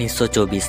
1924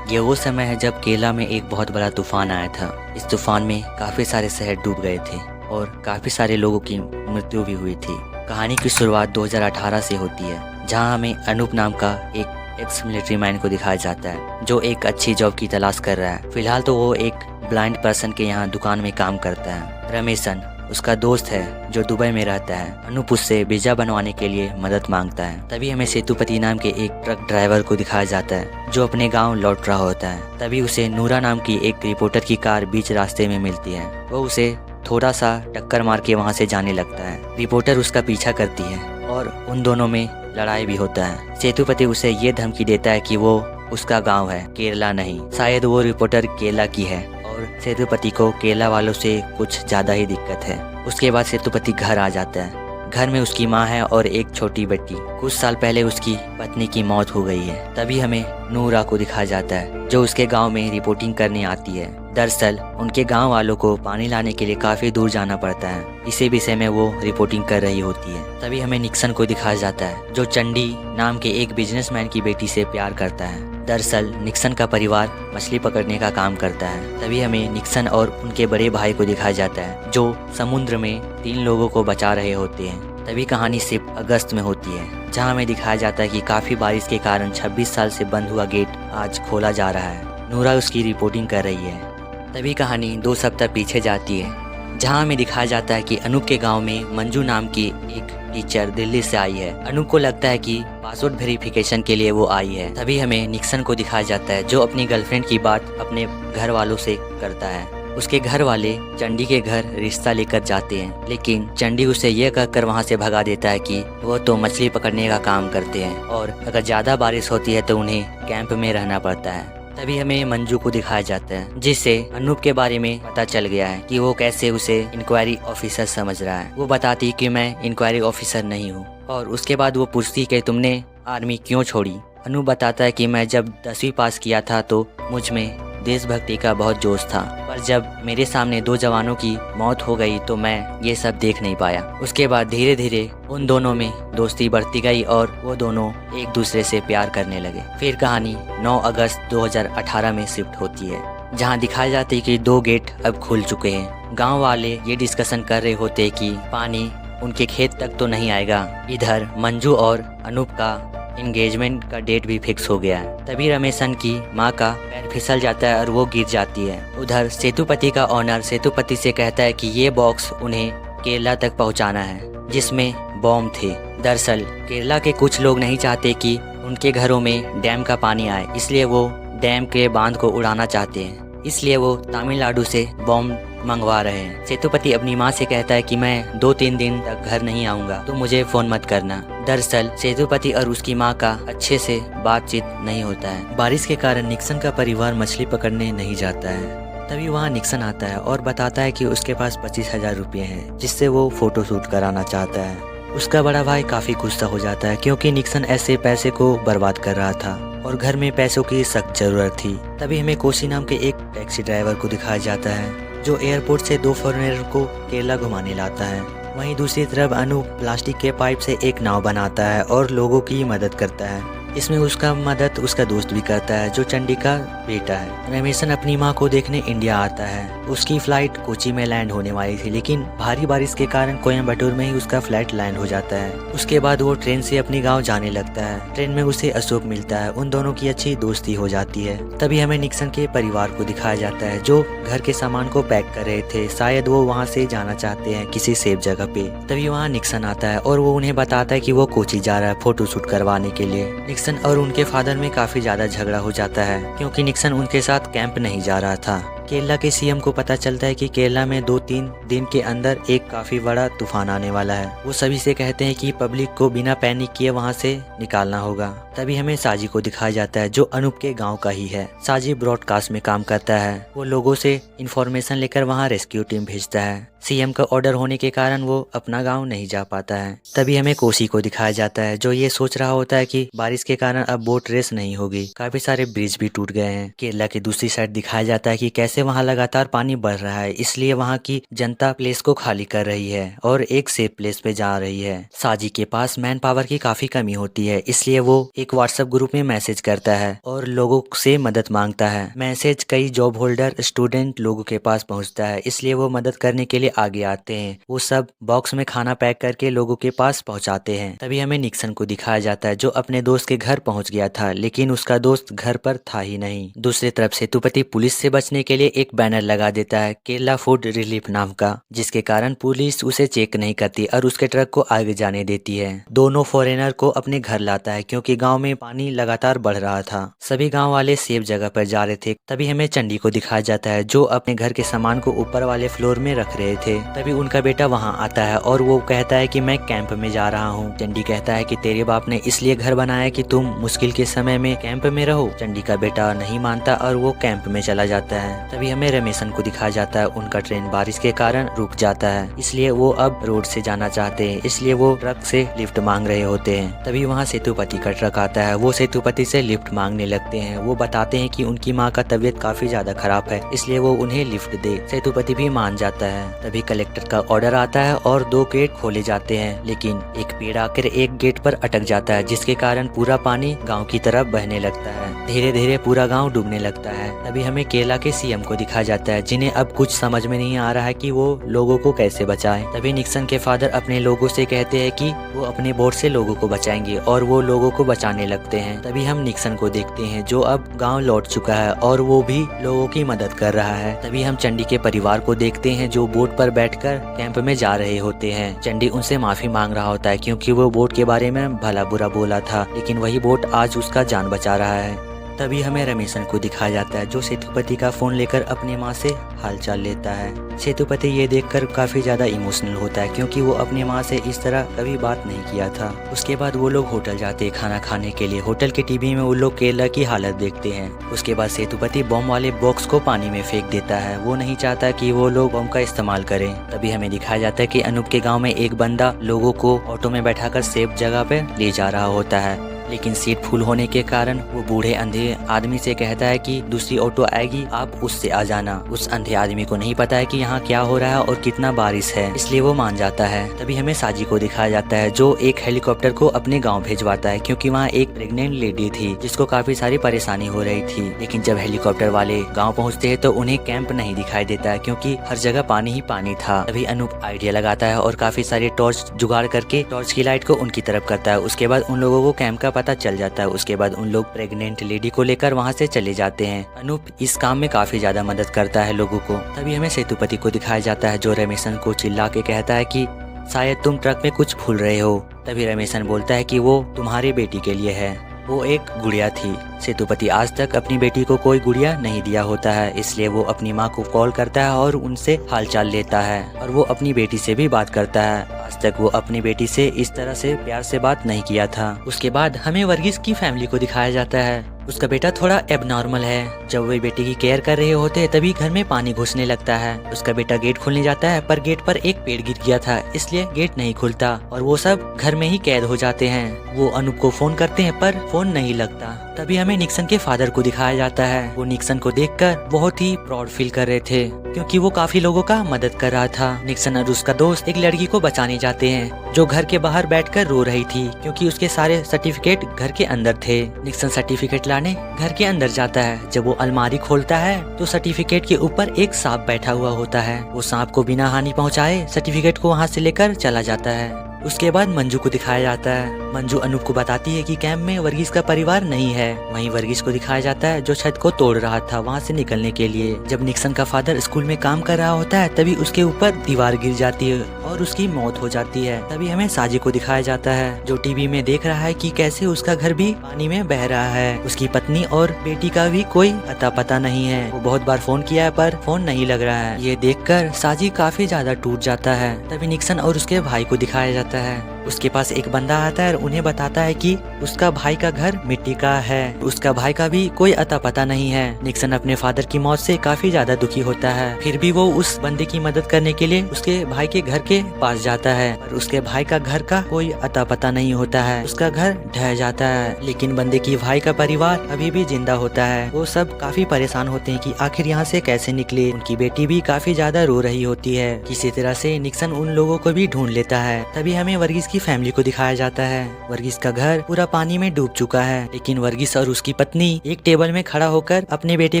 ये वो समय है जब केरला में एक बहुत बड़ा तूफान आया था। इस तूफान में काफ़ी सारे शहर डूब गए थे और काफ़ी सारे लोगों की मृत्यु भी हुई थी। कहानी की शुरुआत 2018 से होती है, जहां हमें अनूप नाम का एक एक्स मिलिट्री मैन को दिखाया जाता है जो एक अच्छी जॉब की तलाश कर रहा है। फिलहाल तो वो एक ब्लाइंड पर्सन के यहाँ दुकान में काम करता है। रमेशन उसका दोस्त है जो दुबई में रहता है। अनूप उससे वीजा बनवाने के लिए मदद मांगता है। तभी हमें सेतुपति नाम के एक ट्रक ड्राइवर को दिखाया जाता है जो अपने गांव लौट रहा होता है। तभी उसे नूरा नाम की एक रिपोर्टर की कार बीच रास्ते में मिलती है। वो उसे थोड़ा सा टक्कर मार के वहाँ से जाने लगता है। रिपोर्टर उसका पीछा करती है और उन दोनों में लड़ाई भी होता है। सेतुपति उसे ये धमकी देता है कि वो उसका गाँव है, केरला नहीं। शायद वो रिपोर्टर केरला की है और सेतुपति को केरला वालों से कुछ ज़्यादा ही दिक्कत है। उसके बाद सेतुपति घर आ जाता है। घर में उसकी माँ है और एक छोटी बेटी। कुछ साल पहले उसकी पत्नी की मौत हो गई है। तभी हमें नूरा को दिखाया जाता है जो उसके गांव में रिपोर्टिंग करने आती है। दरअसल उनके गांव वालों को पानी लाने के लिए काफ़ी दूर जाना पड़ता है। इसी विषय में वो रिपोर्टिंग कर रही होती है। तभी हमें निक्सन को दिखाया जाता है जो चंडी नाम के एक बिजनेसमैन की बेटी से प्यार करता है। दरअसल निक्सन का परिवार मछली पकड़ने का काम करता है। तभी हमें निक्सन और उनके बड़े भाई को दिखाया जाता है जो समुद्र में 3 लोगों को बचा रहे होते हैं। तभी कहानी सिर्फ अगस्त में होती है, जहां हमें दिखाया जाता है कि काफ़ी बारिश के कारण 26 साल से बंद हुआ गेट आज खोला जा रहा है। नूरा उसकी रिपोर्टिंग कर रही है। तभी कहानी 2 सप्ताह पीछे जाती है, जहां हमें दिखाया जाता है कि अनूप के गांव में मंजू नाम की एक टीचर दिल्ली से आई है। अनूप को लगता है कि पासवर्ड वेरिफिकेशन के लिए वो आई है। तभी हमें निक्सन को दिखाया जाता है जो अपनी गर्लफ्रेंड की बात अपने घर वालों से करता है। उसके घर वाले चंडी के घर रिश्ता लेकर जाते हैं, लेकिन चंडी उसे यह कहकर वहां से भगा देता है कि वो तो मछली पकड़ने का काम करते हैं और अगर ज़्यादा बारिश होती है तो उन्हें कैंप में रहना पड़ता है। तभी हमें मंजू को दिखाया जाता है जिससे अनूप के बारे में पता चल गया है कि वो कैसे उसे इंक्वायरी ऑफिसर समझ रहा है। वो बताती कि मैं इंक्वायरी ऑफिसर नहीं हूँ और उसके बाद वो पूछती कि तुमने आर्मी क्यों छोड़ी। अनूप बताता है कि मैं जब 10वीं पास किया था तो मुझ में देशभक्ति का बहुत जोश था, पर जब मेरे सामने 2 जवानों की मौत हो गई तो मैं ये सब देख नहीं पाया। उसके बाद धीरे धीरे उन दोनों में दोस्ती बढ़ती गई और वो दोनों एक दूसरे से प्यार करने लगे। फिर कहानी 9 अगस्त 2018 में शिफ्ट होती है, जहां दिखाया जाता है कि 2 गेट अब खुल चुके हैं। गाँव वाले ये डिस्कशन कर रहे होते हैं कि पानी उनके खेत तक तो नहीं आएगा। इधर मंजू और अनूप का एंगेजमेंट का डेट भी फिक्स हो गया है। तभी रमेशन की माँ का पैर फिसल जाता है और वो गिर जाती है। उधर सेतुपति का ऑनर सेतुपति से कहता है कि ये बॉक्स उन्हें केरला तक पहुँचाना है जिसमें बॉम्ब थे। दरअसल केरला के कुछ लोग नहीं चाहते कि उनके घरों में डैम का पानी आए, इसलिए वो डैम के बांध को उड़ाना चाहते हैं। इसलिए वो तमिलनाडु से बॉम्ब मंगवा रहे हैं। सेतुपति अपनी माँ से कहता है कि मैं 2-3 दिन तक घर नहीं आऊँगा तो मुझे फ़ोन मत करना। दरअसल सेतुपति और उसकी माँ का अच्छे से बातचीत नहीं होता है। बारिश के कारण निक्सन का परिवार मछली पकड़ने नहीं जाता है। तभी वहाँ निक्सन आता है और बताता है कि उसके पास 25,000 रुपये हैं जिससे वो फोटो शूट कराना चाहता है। उसका बड़ा भाई काफ़ी गुस्सा हो जाता है क्योंकि निक्सन ऐसे पैसे को बर्बाद कर रहा था और घर में पैसों की सख्त जरूरत थी। तभी हमें कोसी नाम के एक टैक्सी ड्राइवर को दिखाया जाता है जो एयरपोर्ट से 2 फॉरेनर को केरला घुमाने लाता है। वहीं दूसरी तरफ अनूप प्लास्टिक के पाइप से एक नाव बनाता है और लोगों की मदद करता है। इसमें उसका मदद उसका दोस्त भी करता है जो चंडी का बेटा है। रमेशन अपनी माँ को देखने इंडिया आता है। उसकी फ्लाइट कोची में लैंड होने वाली थी, लेकिन भारी बारिश के कारण कोयम्बटूर में ही उसका फ्लाइट लैंड हो जाता है। उसके बाद वो ट्रेन से अपनी गांव जाने लगता है। ट्रेन में उसे अशोक मिलता है। उन दोनों की अच्छी दोस्ती हो जाती है। तभी हमें निक्सन के परिवार को दिखाया जाता है जो घर के सामान को पैक कर रहे थे। शायद वो वहाँ से जाना चाहते हैं किसी सेफ जगह पे। तभी वहाँ निक्सन आता है और वो उन्हें बताता है कि वो कोची जा रहा है फोटो शूट करवाने के लिए। निक्सन और उनके फादर में काफी ज्यादा झगड़ा हो जाता है क्योंकि निक्सन उनके साथ कैंप नहीं जा रहा था। केरला के सीएम को पता चलता है कि केरला में 2-3 दिन के अंदर एक काफी बड़ा तूफान आने वाला है। वो सभी से कहते हैं कि पब्लिक को बिना पैनिक किए वहां से निकालना होगा। तभी हमें साजी को दिखाया जाता है जो अनूप के गांव का ही है। साजी ब्रॉडकास्ट में काम करता है। वो लोगों से इंफॉर्मेशन लेकर वहां रेस्क्यू टीम भेजता है। सीएम का ऑर्डर होने के कारण वो अपना गांव नहीं जा पाता है। तभी हमें कोसी को दिखाया जाता है जो ये सोच रहा होता है कि बारिश के कारण अब बोट रेस नहीं होगी। काफी सारे ब्रिज भी टूट गए हैं। केरला की दूसरी साइड दिखाया जाता है कि कैसे से वहाँ लगातार पानी बढ़ रहा है, इसलिए वहाँ की जनता प्लेस को खाली कर रही है और एक सेफ प्लेस पे जा रही है। साजी के पास मैन पावर की काफी कमी होती है, इसलिए वो एक व्हाट्सएप ग्रुप में मैसेज करता है और लोगों से मदद मांगता है। मैसेज कई जॉब होल्डर, स्टूडेंट लोगों के पास पहुंचता है, इसलिए वो मदद करने के लिए आगे आते हैं। वो सब बॉक्स में खाना पैक करके लोगों के पास पहुंचाते हैं। तभी हमें निक्सन को दिखाया जाता है जो अपने दोस्त के घर पहुंच गया था, लेकिन उसका दोस्त घर पर था ही नहीं। दूसरी तरफ सेतुपति पुलिस से बचने के लिए एक बैनर लगा देता है केरला फूड रिलीफ नाम का, जिसके कारण पुलिस उसे चेक नहीं करती और उसके ट्रक को आगे जाने देती है। दोनों फॉरेनर को अपने घर लाता है क्योंकि गांव में पानी लगातार बढ़ रहा था। सभी गांव वाले सेफ जगह पर जा रहे थे। तभी हमें चंडी को दिखाया जाता है जो अपने घर के सामान को ऊपर वाले फ्लोर में रख रहे थे। तभी उनका बेटा वहां आता है और वो कहता है कि मैं कैंप में जा रहा हूँ। चंडी कहता है कि तेरे बाप ने इसलिए घर बनाया कि तुम मुश्किल के समय में कैंप में रहो। चंडी का बेटा नहीं मानता और वो कैंप में चला जाता है। तभी हमें रमेशन को दिखाया जाता है। उनका ट्रेन बारिश के कारण रुक जाता है, इसलिए वो अब रोड से जाना चाहते हैं, इसलिए वो ट्रक से लिफ्ट मांग रहे होते हैं। तभी वहाँ सेतुपति का ट्रक आता है। वो सेतुपति से लिफ्ट मांगने लगते हैं। वो बताते हैं कि उनकी माँ का तबीयत काफी ज्यादा खराब है, इसलिए वो उन्हें लिफ्ट दे। सेतुपति भी मान जाता है। तभी कलेक्टर का ऑर्डर आता है और 2 गेट खोले जाते हैं, लेकिन एक पेड़ आकर एक गेट पर अटक जाता है, जिसके कारण पूरा पानी गाँव की तरफ बहने लगता है। धीरे धीरे पूरा गाँव डूबने लगता है। तभी हमें केरला के सीएम को दिखाया जाता है, जिन्हें अब कुछ समझ में नहीं आ रहा है कि वो लोगों को कैसे बचाएं। तभी निक्सन के फादर अपने लोगों से कहते हैं कि वो अपने बोट से लोगों को बचाएंगे और वो लोगों को बचाने लगते हैं। तभी हम निक्सन को देखते हैं जो अब गांव लौट चुका है और वो भी लोगों की मदद कर रहा है। तभी हम चंडी के परिवार को देखते हैं जो बोट पर बैठकर कैंप में जा रहे होते हैं। चंडी उनसे माफी मांग रहा होता है क्योंकि वो बोट के बारे में भला बुरा बोला था, लेकिन वही बोट आज उसका जान बचा रहा है। तभी हमें रमेशन को दिखाया जाता है जो सेतुपति का फोन लेकर अपनी माँ से हालचाल लेता है। सेतुपति ये देखकर काफी ज्यादा इमोशनल होता है क्योंकि वो अपनी माँ से इस तरह कभी बात नहीं किया था। उसके बाद वो लोग होटल जाते हैं खाना खाने के लिए। होटल के टीवी में वो लोग केरला की हालत देखते हैं। उसके बाद सेतुपति बम वाले बॉक्स को पानी में फेंक देता है। वो नहीं चाहता कि वो लोग बम का इस्तेमाल करें। तभी हमें दिखाया जाता है कि अनूप के गाँव में एक बंदा लोगों को ऑटो में बैठाकर सेफ जगह पे ले जा रहा होता है, लेकिन सीट फुल होने के कारण वो बूढ़े अंधे आदमी से कहता है कि दूसरी ऑटो आएगी, आप उससे आ जाना। उस अंधे आदमी को नहीं पता है कि यहाँ क्या हो रहा है और कितना बारिश है, इसलिए वो मान जाता है। तभी हमें साजी को दिखाया जाता है जो एक हेलीकॉप्टर को अपने गांव भेजवाता है क्योंकि वहाँ एक प्रेग्नेंट लेडी थी जिसको काफी सारी परेशानी हो रही थी। लेकिन जब हेलीकॉप्टर वाले गाँव पहुँचते हैं तो उन्हें कैंप नहीं दिखाई देता है क्योंकि हर जगह पानी ही पानी था। तभी अनूप आइडिया लगाता है और काफी सारे टॉर्च जुगाड़ करके टॉर्च की लाइट को उनकी तरफ करता है। उसके बाद उन लोगों को कैंप का पता चल जाता है। उसके बाद उन लोग प्रेग्नेंट लेडी को लेकर वहां से चले जाते हैं। अनूप इस काम में काफी ज्यादा मदद करता है लोगों को। तभी हमें सेतुपति को दिखाया जाता है जो रमेशन को चिल्ला के कहता है कि शायद तुम ट्रक में कुछ भूल रहे हो। तभी रमेशन बोलता है कि वो तुम्हारी बेटी के लिए है, वो एक गुड़िया थी। सेतुपति आज तक अपनी बेटी को कोई गुड़िया नहीं दिया होता है, इसलिए वो अपनी माँ को कॉल करता है और उनसे हालचाल लेता है और वो अपनी बेटी से भी बात करता है। आज तक वो अपनी बेटी से इस तरह से प्यार से बात नहीं किया था। उसके बाद हमें वर्गीस की फैमिली को दिखाया जाता है। उसका बेटा थोड़ा एबनॉर्मल है। जब वे बेटे की केयर कर रहे होते हैं तभी घर में पानी घुसने लगता है। उसका बेटा गेट खोलने जाता है पर गेट पर एक पेड़ गिर गया था, इसलिए गेट नहीं खुलता और वो सब घर में ही कैद हो जाते हैं। वो अनूप को फोन करते हैं पर फोन नहीं लगता। तभी हमें निक्सन के फादर को दिखाया जाता है। वो निक्सन को देखकर बहुत ही प्राउड फील कर रहे थे क्योंकि वो काफी लोगों का मदद कर रहा था। निक्सन और उसका दोस्त एक लड़की को बचाने जाते हैं जो घर के बाहर बैठकर रो रही थी क्योंकि उसके सारे सर्टिफिकेट घर के अंदर थे। निक्सन सर्टिफिकेट लाने घर के अंदर जाता है। जब वो अलमारी खोलता है तो सर्टिफिकेट के ऊपर एक सांप बैठा हुआ होता है। वो सांप को बिना हानि पहुंचाए सर्टिफिकेट को वहां से लेकर चला जाता है। उसके बाद मंजू को दिखाया जाता है। मंजू अनूप को बताती है कि कैंप में वर्गीस का परिवार नहीं है। वहीं वर्गीस को दिखाया जाता है जो छत को तोड़ रहा था वहां से निकलने के लिए। जब निक्सन का फादर स्कूल में काम कर रहा होता है तभी उसके ऊपर दीवार गिर जाती है और उसकी मौत हो जाती है। तभी हमें साजी को दिखाया जाता है जो टीवी में देख रहा है कि कैसे उसका घर भी पानी में बह रहा है। उसकी पत्नी और बेटी का भी कोई अता पता नहीं है। वो बहुत बार फोन किया है पर फोन नहीं लग रहा है। ये देखकर साजी काफी ज्यादा टूट जाता है। तभी निक्सन और उसके भाई को दिखाया जाता है उसके पास एक बंदा आता है और उन्हें बताता है कि उसका भाई का घर मिट्टी का है। उसका भाई का भी कोई अता पता नहीं है। निक्सन अपने फादर की मौत से काफी ज्यादा दुखी होता है, फिर भी वो उस बंदे की मदद करने के लिए उसके भाई के घर के पास जाता है। और उसके भाई का घर का कोई अता पता नहीं होता है, उसका घर ढह जाता है। लेकिन बंदे की भाई का परिवार अभी भी जिंदा होता है। वो सब काफी परेशान होते हैं कि आखिर यहाँ से कैसे निकले। उनकी बेटी भी काफी ज्यादा रो रही होती है। किसी तरह से निक्सन उन लोगों को भी ढूंढ लेता है। तभी हमें वर्गीस की फैमिली को दिखाया जाता है। वर्गीस का घर पूरा पानी में डूब चुका है, लेकिन वर्गीस और उसकी पत्नी एक टेबल में खड़ा होकर अपने बेटे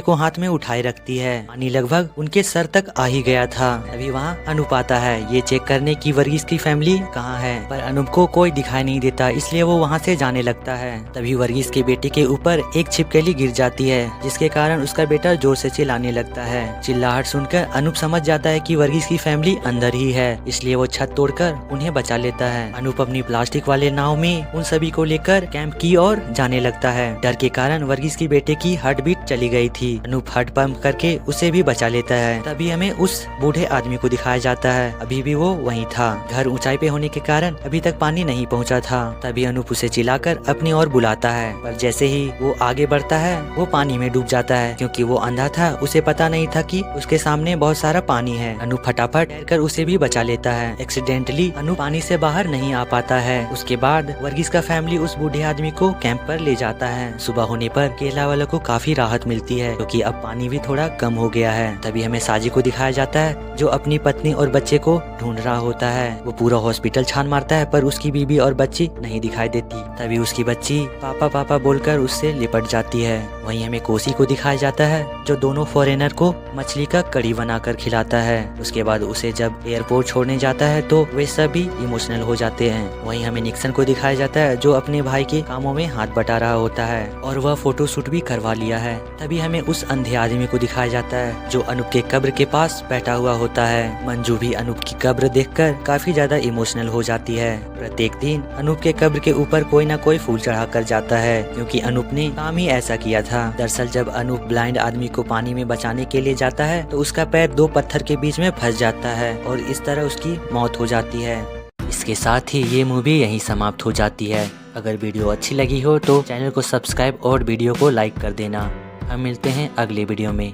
को हाथ में उठाए रखती है। पानी लगभग उनके सर तक आ ही गया था। तभी वहाँ अनूप आता है ये चेक करने की वर्गीस की फैमिली कहाँ है, पर अनूप को कोई दिखाई नहीं देता, इसलिए वो वहाँ से जाने लगता है। तभी वर्गीस के बेटे के ऊपर एक छिपकली गिर जाती है, जिसके कारण उसका बेटा जोर से चिल्लाने लगता है। चिल्लाहट सुनकर अनूप समझ जाता है कि वर्गीस की फैमिली अंदर ही है, इसलिए वो छत तोड़कर उन्हें बचा लेता है। अनूप अपनी प्लास्टिक वाले नाव में उन सभी को लेकर कैंप की ओर जाने लगता है। डर के कारण वर्गीस की बेटे की हार्ट बीट चली गई थी। अनूप हार्ट पंप करके उसे भी बचा लेता है। तभी हमें उस बूढ़े आदमी को दिखाया जाता है, अभी भी वो वहीं था। घर ऊंचाई पे होने के कारण अभी तक पानी नहीं पहुंचा था। तभी अनूप उसे चिल्लाकर अपनी ओर बुलाता है, पर जैसे ही वो आगे बढ़ता है वो पानी में डूब जाता है। क्योंकि वो अंधा था, उसे पता नहीं था कि उसके सामने बहुत सारा पानी है। अनूप फटाफट तैरकर उसे भी बचा लेता है। एक्सीडेंटली अनूप पानी से बाहर नहीं आ पाता है। उसके बाद वर्गीस का फैमिली उस बूढ़े आदमी को कैंप पर ले जाता है। सुबह होने पर केला वालों को काफी राहत मिलती है, क्योंकि अब पानी भी थोड़ा कम हो गया है। तभी हमें साजी को दिखाया जाता है, जो अपनी पत्नी और बच्चे को ढूंढ रहा होता है। वो पूरा हॉस्पिटल छान मारता है, पर उसकी बीबी और बच्ची नहीं दिखाई देती। तभी उसकी बच्ची पापा पापा बोलकर उससे लिपट जाती है। वहीं हमें कोसी को दिखाया जाता है, जो दोनों फॉरेनर को मछली का कड़ी बनाकर खिलाता है। उसके बाद उसे जब एयरपोर्ट छोड़ने जाता है तो वे सभी इमोशनल हो जाते हैं। वहीं हमें निक्सन को दिखाया जाता है, जो अपने भाई के कामों में हाथ बटा रहा होता है और वह फोटो शूट भी करवा लिया है। तभी हमें उस अंधे आदमी को दिखाया जाता है, जो अनूप के कब्र के पास बैठा हुआ होता है। मंजू भी अनूप की कब्र देखकर काफी ज्यादा इमोशनल हो जाती है। प्रत्येक दिन अनूप के कब्र के ऊपर कोई न कोई फूल चढ़ा कर जाता है, क्योंकि अनूप ने काम ही ऐसा किया था। दरअसल जब अनूप ब्लाइंड आदमी को पानी में बचाने के लिए जाता है तो उसका पैर दो पत्थर के बीच में फंस जाता है और इस तरह उसकी मौत हो जाती है। इसके साथ ही ये मूवी यहीं समाप्त हो जाती है। अगर वीडियो अच्छी लगी हो तो चैनल को सब्सक्राइब और वीडियो को लाइक कर देना। हम मिलते हैं अगले वीडियो में।